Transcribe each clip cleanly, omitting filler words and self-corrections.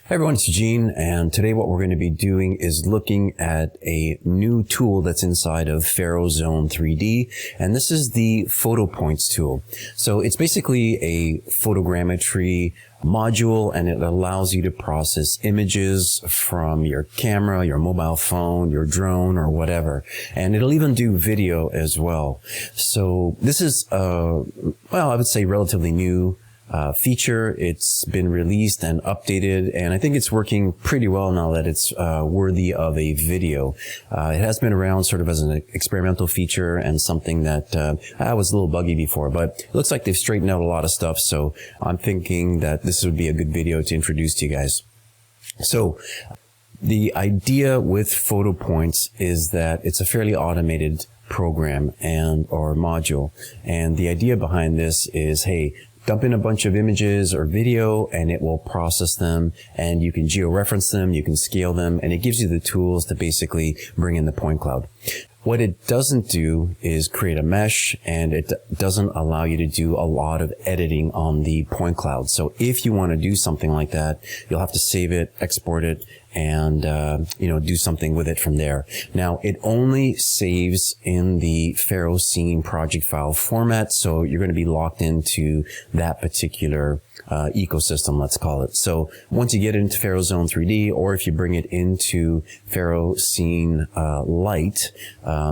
Hey everyone, it's Gene, and today what we're going to be doing is looking at a new tool that's inside of Faro Zone 3D, and this is the FotoPoints tool. So it's basically a photogrammetry module, and it allows you to process images from your camera, your mobile phone, your drone, or whatever. And it'll even do video as well. So this is, I would say relatively new feature. It's been released and updated, and I think it's working pretty well now that it's worthy of a video. It has been around sort of as an experimental feature and something that was a little buggy before, but it looks like they've straightened out a lot of stuff, so I'm thinking that this would be a good video to introduce to you guys. So the idea with FotoPoints is that it's a fairly automated program or module, and the idea behind this is, hey, dump in a bunch of images or video and it will process them, and you can georeference them, you can scale them, and it gives you the tools to basically bring in the point cloud. What it doesn't do is create a mesh, and it doesn't allow you to do a lot of editing on the point cloud. So if you want to do something like that, you'll have to save it, export it, and do something with it from there. Now, it only saves in the Faro Scene project file format, so you're going to be locked into that particular ecosystem, let's call it. So once you get into Faro Zone 3D, or if you bring it into Faro Scene Lite,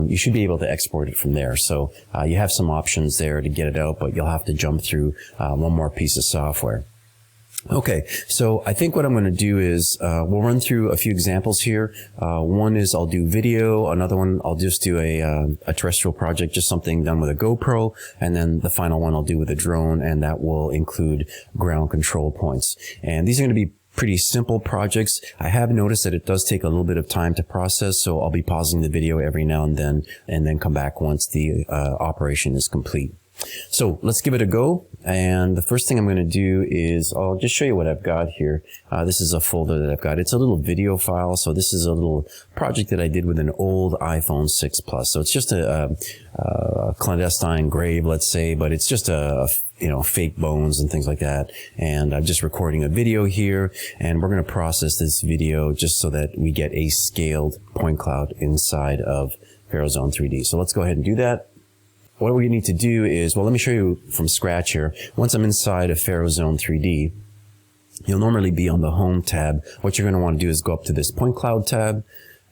you should be able to export it from there. So you have some options there to get it out, but you'll have to jump through one more piece of software. Okay, so I think what I'm going to do is we'll run through a few examples here. One is I'll do video. Another one I'll just do a terrestrial project, just something done with a GoPro. And then the final one I'll do with a drone, and that will include ground control points. And these are going to be pretty simple projects. I have noticed that it does take a little bit of time to process, so I'll be pausing the video every now and then come back once the operation is complete. So let's give it a go, and the first thing I'm going to do is I'll just show you what I've got here. This is a folder that I've got. It's a little video file, so this is a little project that I did with an old iPhone 6 Plus. So it's just a clandestine grave, let's say, but it's just fake bones and things like that. And I'm just recording a video here, and we're going to process this video just so that we get a scaled point cloud inside of Faro Zone 3D. So let's go ahead and do that. What we need to do is, well, let me show you from scratch here. Once I'm inside of Faro Zone 3D, you'll normally be on the Home tab. What you're going to want to do is go up to this Point Cloud tab,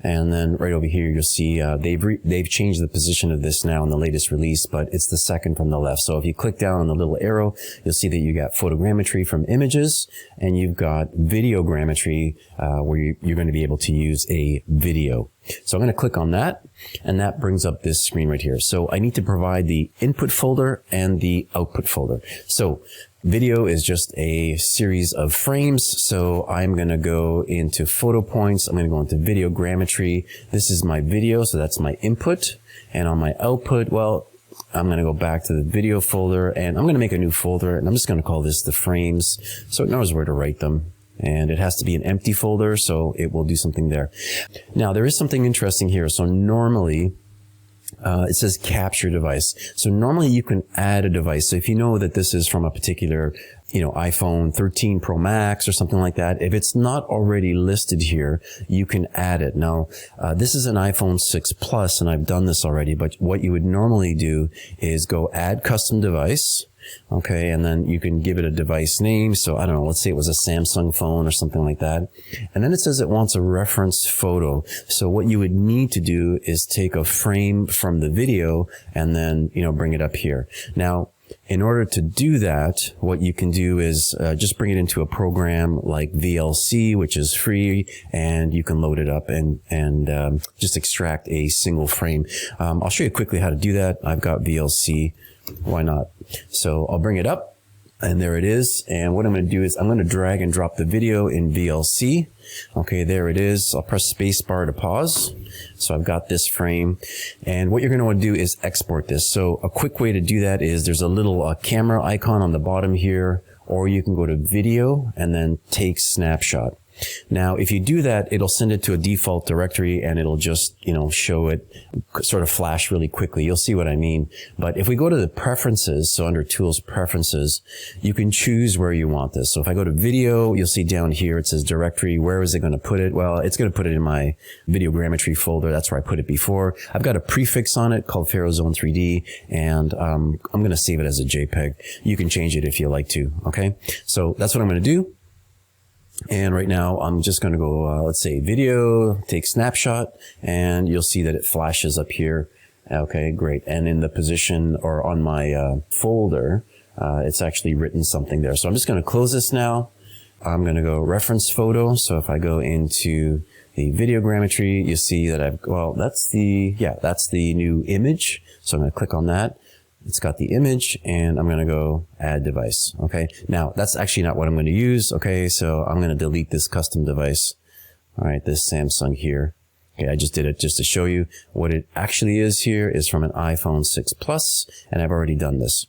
and then right over here you'll see they've changed the position of this now in the latest release, but it's the second from the left. So if you click down on the little arrow, you'll see that you got Photogrammetry from images, and you've got Videogrammetry where you're going to be able to use a video. So I'm going to click on that, and that brings up this screen right here. So I need to provide the input folder and the output folder. So video is just a series of frames. So I'm going to go into PhotoPoints. I'm going to go into Videogrammetry. This is my video, so that's my input. And on my output, well, I'm going to go back to the video folder, and I'm going to make a new folder, and I'm just going to call this the frames, so it knows where to write them. And it has to be an empty folder, so it will do something there. Now, there is something interesting here. So normally, it says capture device. So normally you can add a device. So if you know that this is from a particular, iPhone 13 Pro Max or something like that, if it's not already listed here, you can add it. Now, this is an iPhone 6 Plus, and I've done this already, but what you would normally do is go add custom device. Okay, and then you can give it a device name. So I don't know, let's say it was a Samsung phone or something like that. And then it says it wants a reference photo. So what you would need to do is take a frame from the video and then, bring it up here. Now, in order to do that, what you can do is just bring it into a program like VLC, which is free, and you can load it up and just extract a single frame. I'll show you quickly how to do that. I've got VLC. Why not? So I'll bring it up, and there it is. And what I'm going to do is I'm going to drag and drop the video in VLC. Okay, there it is. I'll press spacebar to pause. So I've got this frame, and what you're going to want to do is export this. So a quick way to do that is there's a little camera icon on the bottom here, or you can go to video and then take snapshot. Now, if you do that, it'll send it to a default directory and it'll just, show it sort of flash really quickly. You'll see what I mean. But if we go to the preferences, so under tools preferences, you can choose where you want this. So if I go to video, you'll see down here, it says directory. Where is it going to put it? Well, it's going to put it in my Videogrammetry folder. That's where I put it before. I've got a prefix on it called Faro Zone 3D, and I'm going to save it as a JPEG. You can change it if you like to. Okay. So that's what I'm going to do. And right now I'm just going to go, let's say video, take snapshot, and you'll see that it flashes up here. Okay, great. And in the position or on my folder, it's actually written something there. So I'm just going to close this now. I'm going to go reference photo. So if I go into the Videogrammetry, you see that that's the new image. So I'm going to click on that. It's got the image, and I'm going to go add device. Okay. Now that's actually not what I'm going to use. Okay. So I'm going to delete this custom device. All right. This Samsung here. Okay. I just did it just to show you what it actually is. Here is from an iPhone 6 Plus, and I've already done this.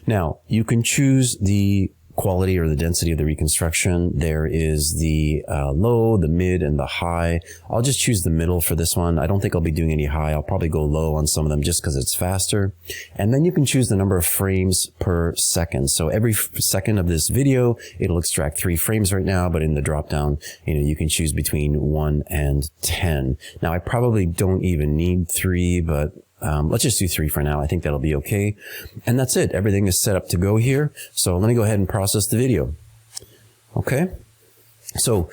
Now you can choose the quality or the density of the reconstruction. There is the low, the mid, and the high. I'll just choose the middle for this one. I don't think I'll be doing any high. I'll probably go low on some of them just because it's faster. And then you can choose the number of frames per second. So every second of this video, it'll extract 3 frames right now, but in the drop down, you can choose between 1 and 10. Now I probably don't even need 3, but let's just do 3 for now. I think that'll be okay. And that's it. Everything is set up to go here. So let me go ahead and process the video. Okay. So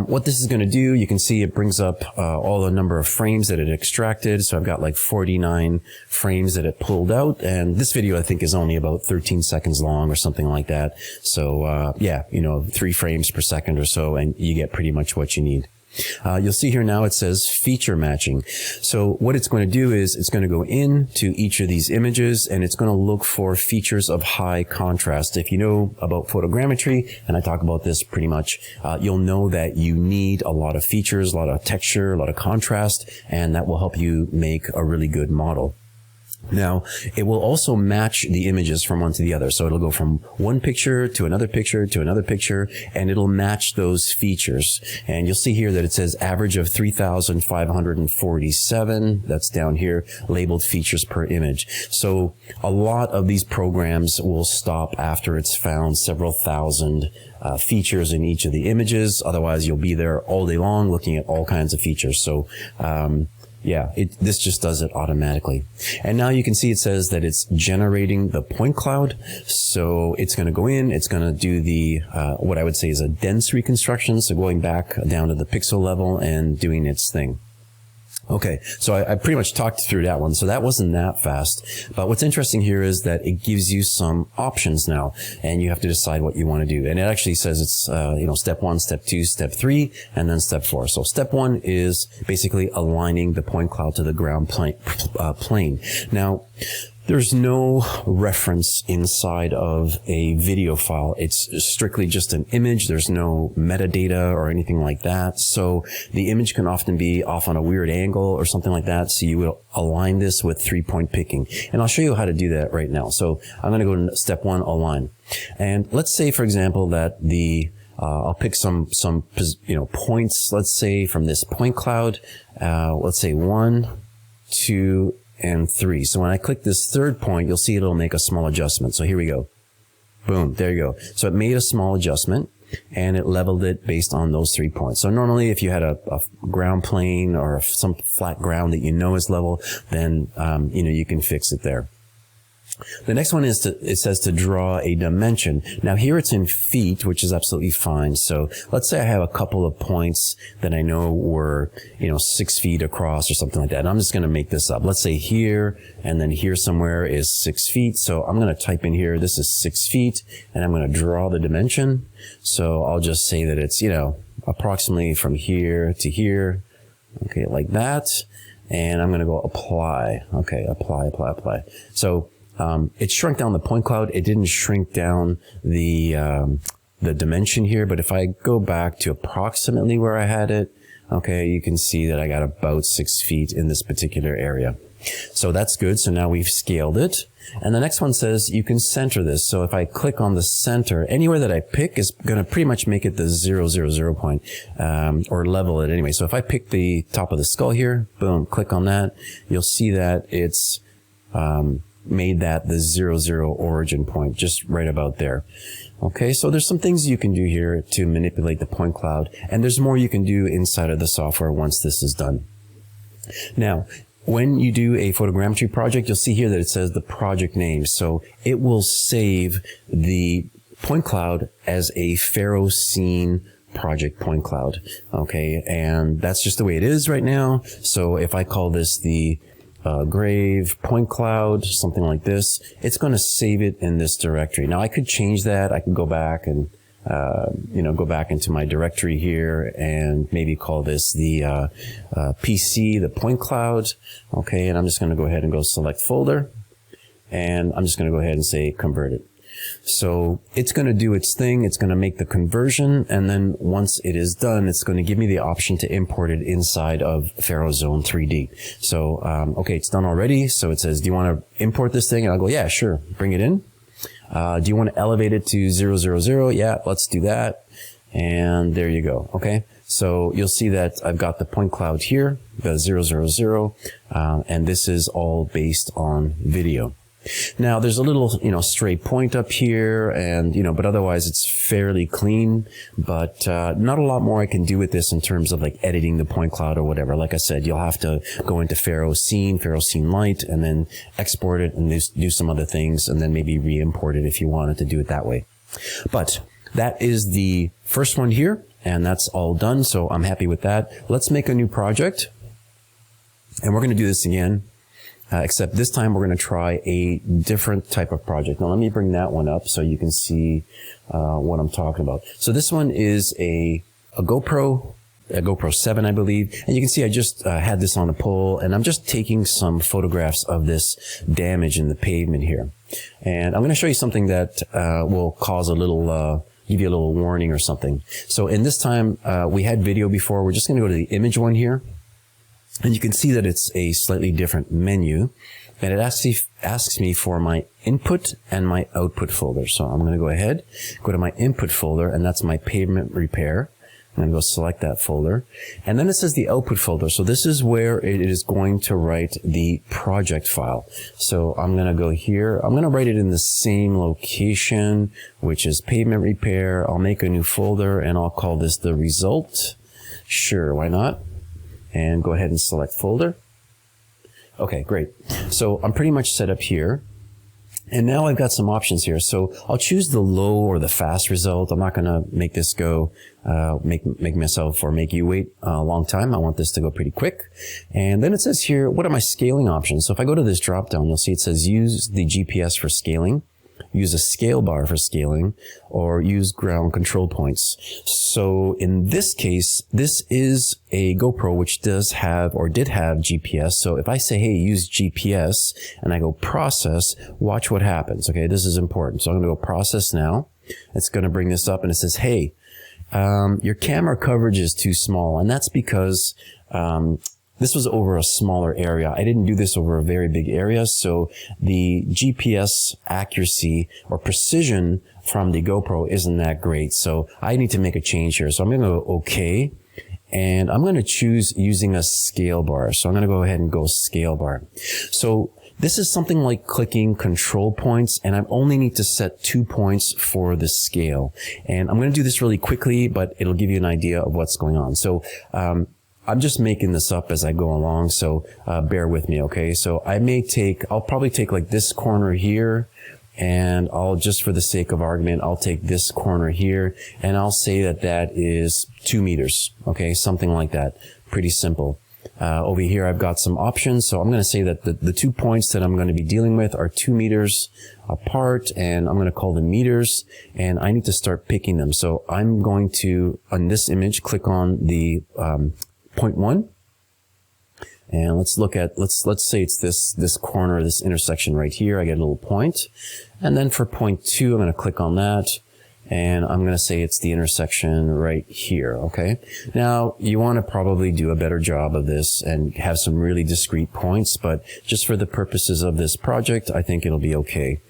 what this is going to do, you can see it brings up all the number of frames that it extracted. So I've got like 49 frames that it pulled out. And this video, I think, is only about 13 seconds long or something like that. So 3 frames per second or so, and you get pretty much what you need. You'll see here now it says feature matching. So what it's going to do is it's going to go into each of these images and it's going to look for features of high contrast. If you know about photogrammetry, and I talk about this pretty much, you'll know that you need a lot of features, a lot of texture, a lot of contrast, and that will help you make a really good model. Now, it will also match the images from one to the other. So it'll go from one picture to another picture to another picture, and it'll match those features. And you'll see here that it says average of 3,547. That's down here, labeled features per image. So a lot of these programs will stop after it's found several thousand features in each of the images. Otherwise, you'll be there all day long looking at all kinds of features. So, this just does it automatically. And now you can see it says that it's generating the point cloud. So it's going to go in, it's going to do the, what I would say is a dense reconstruction. So going back down to the pixel level and doing its thing. Okay, so I pretty much talked through that one. So that wasn't that fast. But what's interesting here is that it gives you some options now, and you have to decide what you want to do. And it actually says it's, step 1, step 2, step 3, and then step 4. So step 1 is basically aligning the point cloud to the ground plane. Now, there's no reference inside of a video file. It's strictly just an image. There's no metadata or anything like that. So the image can often be off on a weird angle or something like that. So you will align this with 3-point picking. And I'll show you how to do that right now. So I'm going to go to step 1, align. And let's say, for example, that I'll pick some points, let's say from this point cloud, let's say 1, 2, and 3. So when I click this third point, you'll see it'll make a small adjustment. So here we go. Boom. There you go. So it made a small adjustment and it leveled it based on those 3 points. So normally if you had a ground plane or some flat ground that you know is level, then, you can fix it there. The next one is it says to draw a dimension. Now here it's in feet, which is absolutely fine. So let's say I have a couple of points that I know were, 6 feet across or something like that. And I'm just going to make this up. Let's say here and then here somewhere is 6 feet. So I'm going to type in here, this is 6 feet, and I'm going to draw the dimension. So I'll just say that it's, approximately from here to here. Okay, like that. And I'm going to go apply. Okay, apply. So it shrunk down the point cloud. It didn't shrink down the dimension here. But if I go back to approximately where I had it, okay, you can see that I got about 6 feet in this particular area. So that's good. So now we've scaled it. And the next one says you can center this. So if I click on the center, anywhere that I pick is going to pretty much make it the 0, 0, 0 point, or level it anyway. So if I pick the top of the skull here, boom, click on that, you'll see that it's made that the 0, 0 origin point, just right about there. Okay, so there's some things you can do here to manipulate the point cloud, and there's more you can do inside of the software once this is done. Now, when you do a photogrammetry project, you'll see here that it says the project name. So it will save the point cloud as a Faro Scene project point cloud. Okay, and that's just the way it is right now. So if I call this the grave point cloud, something like this, it's going to save it in this directory. Now I could change that. I could go back and go back into my directory here and maybe call this the PC, the point cloud. Okay, and I'm just going to go ahead and go select folder, and I'm just going to go ahead and say convert it. So it's going to do its thing. It's going to make the conversion, and then once it is done, it's going to give me the option to import it inside of Faro Zone 3D. So okay, it's done already. So it says, do you want to import this thing? And I'll go, yeah, sure, bring it in. Do you want to elevate it to 0, 0, 0? Yeah, let's do that. And there you go. Okay. So you'll see that I've got the point cloud here, the 0, 0, 0. And this is all based on video. Now there's a little, stray point up here and, but otherwise it's fairly clean, but, not a lot more I can do with this in terms of like editing the point cloud or whatever. Like I said, you'll have to go into Faro Scene Light, and then export it and do some other things, and then maybe re-import it if you wanted to do it that way. But that is the first one here, and that's all done. So I'm happy with that. Let's make a new project, and we're going to do this again. Except this time we're going to try a different type of project. Now let me bring that one up so you can see what I'm talking about. So this one is a GoPro 7, I believe. And you can see I just had this on a pole, and I'm just taking some photographs of this damage in the pavement here. And I'm going to show you something that will cause a little give you a little warning or something. So in this time, we had video before. We're just going to go to the image one here. And you can see that it's a slightly different menu, and it asks me for my input and my output folder. So I'm going to go ahead, go to my input folder, and that's my pavement repair. I'm going to go select that folder. And then it says the output folder. So this is where it is going to write the project file. So I'm going to go here. I'm going to write it in the same location, which is pavement repair. I'll make a new folder, and I'll call this the result. Sure, why not? And go ahead and select folder. Okay, great. So I'm pretty much set up here. And now I've got some options here. So I'll choose the low or the fast result. I'm not going to make this go, make myself or make you wait a long time. I want this to go pretty quick. And then it says here, what are my scaling options? So if I go to this drop down, you'll see it says use the GPS for scaling, use a scale bar for scaling, or use ground control points. So in this case, this is a GoPro which does have or did have GPS. So if I say, hey, use GPS, and I go process, watch what happens. Okay, this is important. So I'm going to go process now. It's going to bring this up, and it says, hey, your camera coverage is too small. And that's because this was over a smaller area. I didn't do this over a very big area, so the GPS accuracy or precision from the GoPro isn't that great. So I need to make a change here. So I'm going to go OK, and I'm going to choose using a scale bar. So I'm going to go ahead and go scale bar. So this is something like clicking control points, and I only need to set 2 points for the scale. And I'm going to do this really quickly, but it'll give you an idea of what's going on. So, I'm just making this up as I go along, so bear with me, okay? So I'll probably take like this corner here, and just for the sake of argument, I'll take this corner here, and I'll say that that is 2 meters, okay? Something like that. Pretty simple. Over here, I've got some options, so I'm going to say that the 2 points that I'm going to be dealing with are 2 meters apart, and I'm going to call them meters, and I need to start picking them. So I'm going to, on this image, click on the 0.1, and let's say it's this corner, this intersection right here. I get a little point, and then for 0.2, I'm going to click on that, and I'm going to say it's the intersection right here, okay? Now, you want to probably do a better job of this and have some really discrete points, but just for the purposes of this project, I think it'll be okay.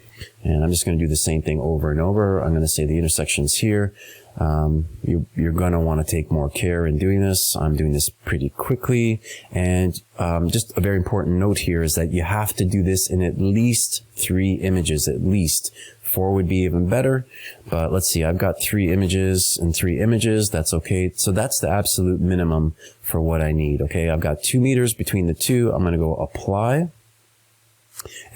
And I'm just going to do the same thing over and over. I'm going to say the intersection's here. You're going to want to take more care in doing this. I'm doing this pretty quickly. And just a very important note here is that you have to do this in at least 3 images, at least. 4 would be even better. But let's see, I've got 3 images and 3 images. That's okay. So that's the absolute minimum for what I need. Okay, I've got 2 meters between the two. I'm going to go apply.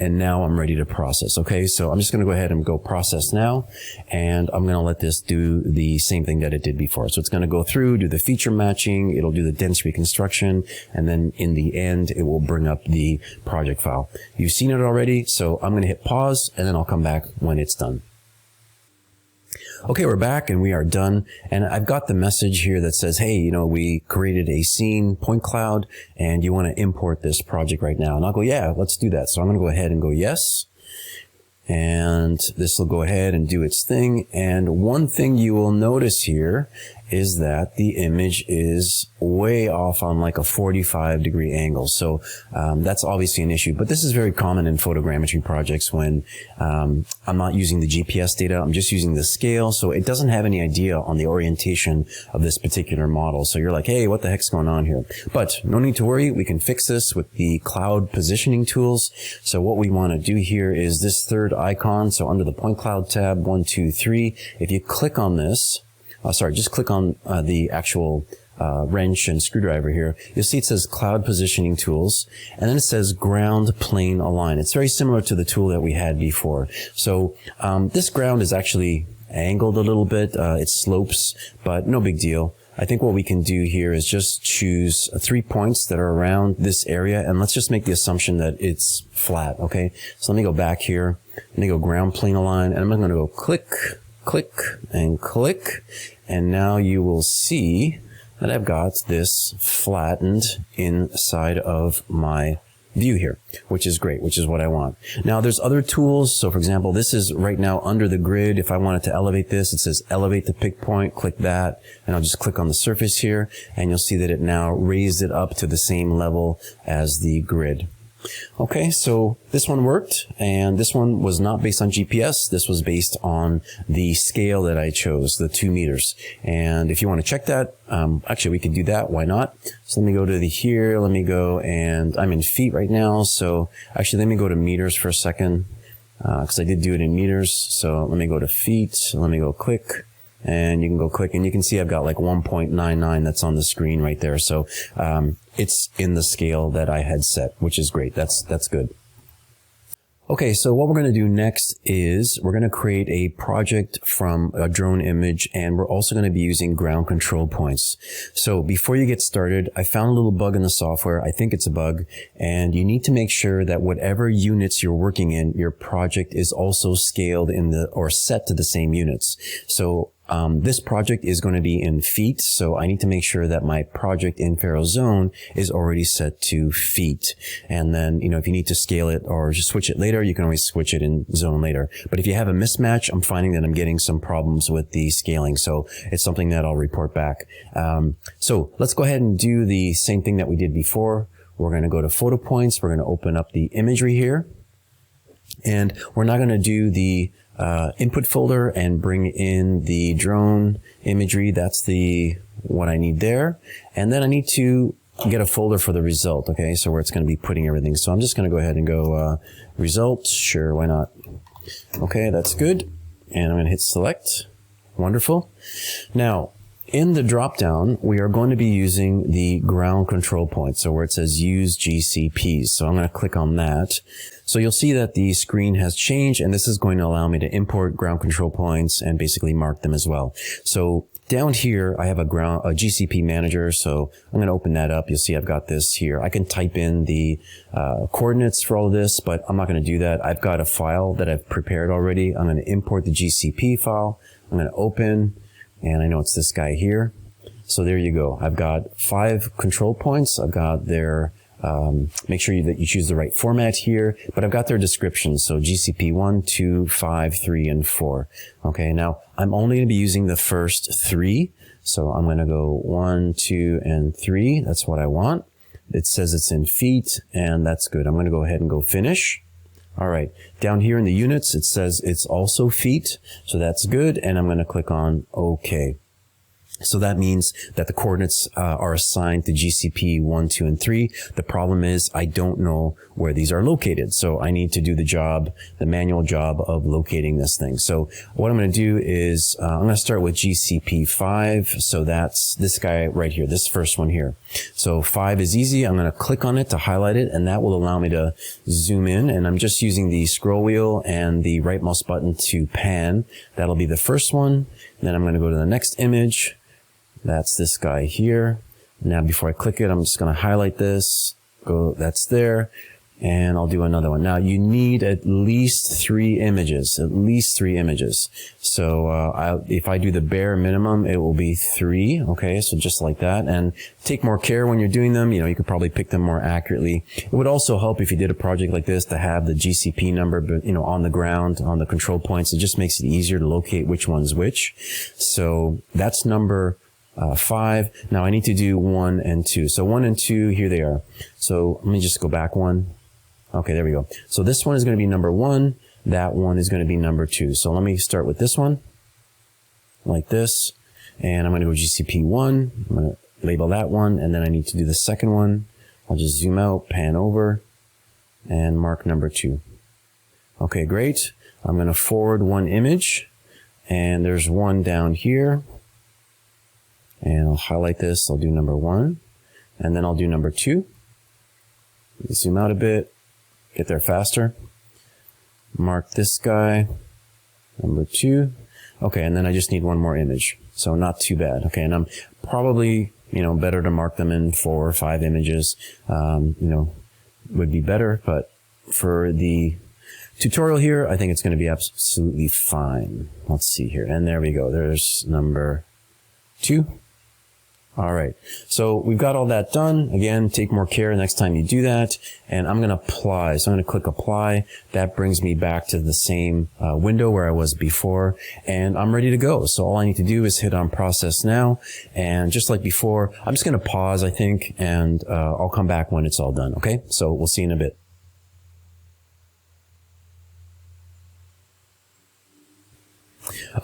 And now I'm ready to process. Okay, so I'm just going to go ahead and go process now, and I'm going to let this do the same thing that it did before. So it's going to go through, do the feature matching, it'll do the dense reconstruction, and then in the end, it will bring up the project file. You've seen it already, so I'm going to hit pause, and then I'll come back when it's done. Okay, we're back and we are done. And I've got the message here that says, hey, you know, we created a scene point cloud and you want to import this project right now. And I'll go, yeah, let's do that. So I'm going to go ahead and go yes. And this will go ahead and do its thing. And one thing you will notice here is that the image is way off on like a 45-degree angle. So that's obviously an issue. But this is very common in photogrammetry projects when I'm not using the GPS data. I'm just using the scale. So it doesn't have any idea on the orientation of this particular model. So you're like, hey, what the heck's going on here? But no need to worry. We can fix this with the cloud positioning tools. So what we want to do here is this third icon. So under the point cloud tab, 1, 2, 3, if you click on this, just click on the actual wrench and screwdriver here. You'll see it says Cloud Positioning Tools, and then it says Ground Plane Align. It's very similar to the tool that we had before. So this ground is actually angled a little bit. It slopes, but no big deal. I think what we can do here is just choose 3 points that are around this area, and let's just make the assumption that it's flat, okay? So let me go back here. Let me go Ground Plane Align, and I'm going to go click, click, and click, and now you will see that I've got this flattened inside of my view here, which is great, which is what I want. Now there's other tools. So for example, this is right now under the grid. If I wanted to elevate this, it says elevate the pick point, click that, and I'll just click on the surface here, and you'll see that it now raised it up to the same level as the grid. Okay, so this one worked, and this one was not based on GPS. This was based on the scale that I chose, the 2 meters. And if you want to check that, actually we can do that. Why not? So let me go to the here. Let me go, and I'm in feet right now. So actually, let me go to meters for a second, because I did do it in meters. So let me go to feet. Let me go click. And you can go click, and you can see I've got like 1.99 that's on the screen right there. So it's in the scale that I had set, which is great. That's good. Okay, so what we're going to do next is we're going to create a project from a drone image, and we're also going to be using ground control points. So before you get started, I found a little bug in the software. I think it's a bug, and you need to make sure that whatever units you're working in, your project is also scaled in the or set to the same units. So this project is going to be in feet, so I need to make sure that my project in Faro Zone is already set to feet. And then, you know, if you need to scale it or just switch it later, you can always switch it in Zone later. But if you have a mismatch, I'm finding that I'm getting some problems with the scaling, so it's something that I'll report back. So let's go ahead and do the same thing that we did before. We're going to go to FotoPoints. We're going to open up the imagery here, and we're not going to do the input folder and bring in the drone imagery. That's what I need there. And then I need to get a folder for the result. Okay, so where it's going to be putting everything. So I'm just going to go ahead and go results. Sure, why not? Okay, that's good. And I'm going to hit select. Wonderful. Now, in the drop-down, we are going to be using the ground control point. So where it says use GCPs. So I'm going to click on that. So you'll see that the screen has changed, and this is going to allow me to import ground control points and basically mark them as well. So down here, I have a GCP manager. So I'm going to open that up. You'll see I've got this here. I can type in the coordinates for all of this, but I'm not going to do that. I've got a file that I've prepared already. I'm going to import the GCP file. I'm going to open, and I know it's this guy here. So there you go. I've got 5 control points. I've got their make sure that you choose the right format here, but I've got their descriptions. So GCP 1, 2, 5, 3, and 4. Okay, now I'm only going to be using the first 3. So I'm going to go 1, 2, and 3. That's what I want. It says it's in feet, and that's good. I'm going to go ahead and go finish. All right, down here in the units, it says it's also feet, so that's good, and I'm going to click on OK. So that means that the coordinates are assigned to GCP 1, 2, and 3. The problem is I don't know where these are located. So I need to do the manual job of locating this thing. So what I'm going to do is I'm going to start with GCP 5. So that's this guy right here, this first one here. So 5 is easy. I'm going to click on it to highlight it, and that will allow me to zoom in. And I'm just using the scroll wheel and the right mouse button to pan. That'll be the first one. Then I'm going to go to the next image. That's this guy here. Now, before I click it, I'm just going to highlight this. That's there. And I'll do another one. Now, you need at least 3 images, So if I do the bare minimum, it will be 3. Okay, so just like that. And take more care when you're doing them. You could probably pick them more accurately. It would also help if you did a project like this to have the GCP number, on the ground, on the control points. It just makes it easier to locate which one's which. So that's number 5. Now I need to do 1 and 2. So 1 and 2, here they are. So let me just go back one. Okay, there we go. So this one is going to be number 1. That one is going to be number 2. So let me start with this one, like this. And I'm going to go GCP 1. I'm going to label that one. And then I need to do the second one. I'll just zoom out, pan over, and mark number 2. Okay, great. I'm going to forward 1 image. And there's one down here. And I'll highlight this. I'll do number 1. And then I'll do number 2. Zoom out a bit. Get there faster. Mark this guy. Number 2. Okay, and then I just need 1 more image. So not too bad. Okay, and I'm probably, better to mark them in 4 or 5 images. Would be better. But for the tutorial here, I think it's going to be absolutely fine. Let's see here. And there we go. There's number 2. All right, so we've got all that done. Again, take more care next time you do that. And I'm going to apply. So I'm going to click apply. That brings me back to the same window where I was before. And I'm ready to go. So all I need to do is hit on process now. And just like before, I'm just going to pause, I think, and I'll come back when it's all done. Okay, so we'll see you in a bit.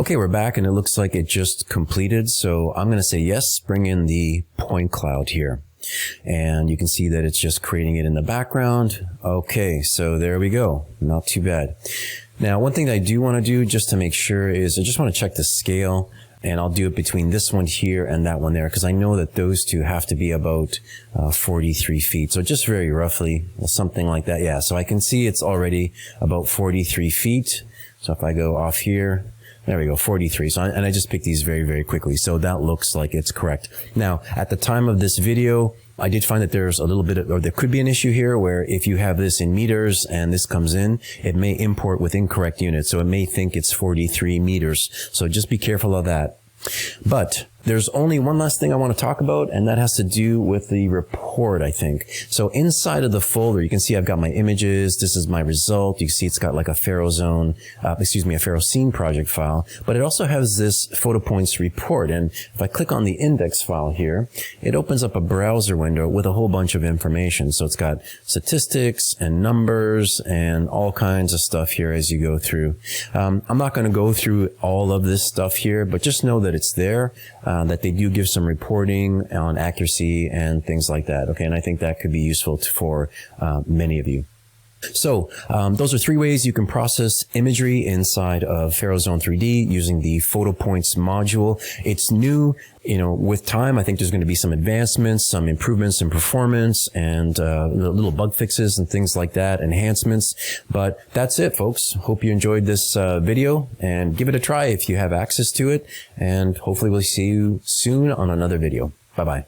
Okay, we're back and it looks like it just completed. So I'm going to say yes, bring in the point cloud here. And you can see that it's just creating it in the background. Okay, so there we go. Not too bad. Now, one thing that I do want to do just to make sure is I just want to check the scale. And I'll do it between this one here and that one there, because I know that those two have to be about 43 feet. So just very roughly, something like that. Yeah, so I can see it's already about 43 feet. So if I go off here, there we go, 43. So, and I just picked these very, very quickly. So that looks like it's correct. Now, at the time of this video, I did find that there's a little bit of, or there could be an issue here where if you have this in meters and this comes in, it may import with incorrect units. So it may think it's 43 meters. So just be careful of that. But there's only one last thing I want to talk about, and that has to do with the report, I think. So inside of the folder, you can see I've got my images. This is my result. You can see it's got like a Faro Zone, a Faro Scene project file, but it also has this FotoPoints report. And if I click on the index file here, it opens up a browser window with a whole bunch of information. So it's got statistics and numbers and all kinds of stuff here as you go through. I'm not going to go through all of this stuff here, but just know that it's there. That they do give some reporting on accuracy and things like that. Okay, and I think that could be useful for many of you. So those are 3 ways you can process imagery inside of Faro Zone 3D using the FotoPoints module. It's new. With time, I think there's going to be some advancements, some improvements in performance, and little bug fixes and things like that, enhancements. But that's it, folks. Hope you enjoyed this video, and give it a try if you have access to it. And hopefully we'll see you soon on another video. Bye-bye.